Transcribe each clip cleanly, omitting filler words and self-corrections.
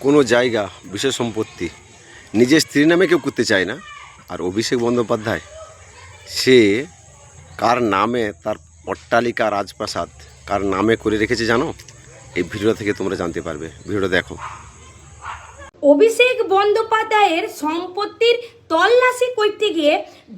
কোনো জায়গা বিশেষ সম্পত্তি নিজের স্ত্রীর নামে কেউ করতে চায় না। আর অভিষেক বন্দ্যোপাধ্যায় সে কার নামে তার অট্টালিকা রাজপ্রাসাদ কার নামে করে রেখেছে জানো? এই ভিডিও থেকে তোমরা জানতে পারবে, ভিডিওটা দেখো। অভিষেক বন্দ্যোপাধ্যায়ের সম্পত্তির তল্লাশি করতে গিয়ে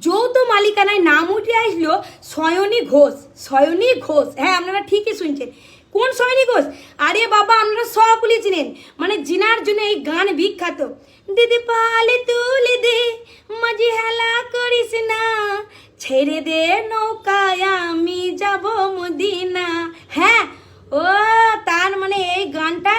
যৌথ মালিকানায় নাম উঠে আসলো সয়নী ঘোষ। সয়নী ঘোষ, হ্যাঁ আপনারা ঠিকই শুনছেন। কোন সয়নী ঘোষ? আরে বাবা, আপনারা সকলেই চিনেন, মানে জিনার জন্য এই গান বিখ্যাত। দিদি পালে তুলে দে, মাঝি হেলা করিস না, ছেড়ে দে নৌকায় আমি যাব মদিনা। হ্যাঁ, ও তার মানে এই গানটা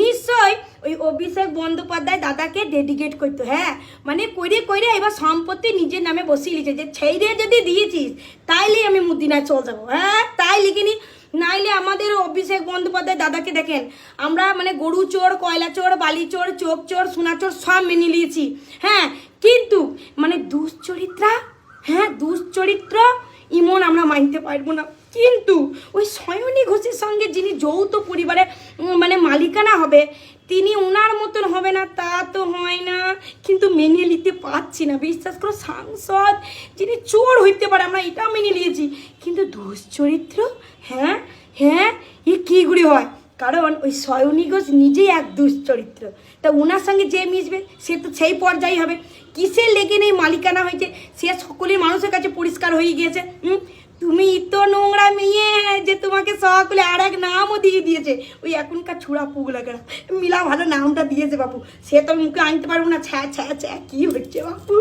নিশ্চয় ওই অভিষেক বন্দ্যোপাধ্যায় দাদাকে ডেডিকেট করতো। হ্যাঁ, মানে কইরে এবার সম্পত্তি নিজের নামে বসিয়ে লিখেছে যে ছেড়ে যদি দিয়েছিস তাইলে আমি মদিনায় চলে যাবো। হ্যাঁ, তাই লিখিনি। নাইলে আমাদের অভিষেক বন্দ্যোপাধ্যায় দাদাকে দেখেন, আমরা মানে গরু চোর, কয়লা চোর, বালি চোর, চোখ চোর, সোনা চোর সব মেনে নিয়েছি। হ্যাঁ, কিন্তু মানে দুশ্চরিত্রা, হ্যাঁ দুশ্চরিত্র ইমন আমরা মানতে পারবো না। কিন্তু ওই সয়নী ঘোষের সঙ্গে যিনি যৌথ পরিবারে মানে মালিকানা হবে, তিনি ওনার মতন হবে না তা তো হয় না, কিন্তু মেনে নিতে পারছি না। বিশ্বাস করো, সাংসদ যিনি চোর হইতে পারে আমরা এটা মেনে নিয়েছি, কিন্তু দুশ্চরিত্র, হ্যাঁ হ্যাঁ, এ কী করে হয়? কারণ ওই সয়নী ঘোষ নিজেই এক দুশ্চরিত্র, তা ওনার সঙ্গে যে মিশবে সে তো সেই পর্যায়ে হবে। কিসের লেগে নেই মালিকানা হয়েছে সে সকলের মানুষের কাছে পরিষ্কার হয়ে গিয়েছে। তুমি তো নোংরা মেয়ে যে তোমাকে সকলে আর এক নামও দিয়ে দিয়েছে, ওই এখনকার ছুড়া পুগলাকেরা মিলা ভালো নামটা দিয়েছে বাবু, সে তো মুখে আনতে পারবো না। ছ্যা ছ্যা ছ্যা, কী হচ্ছে বাবু।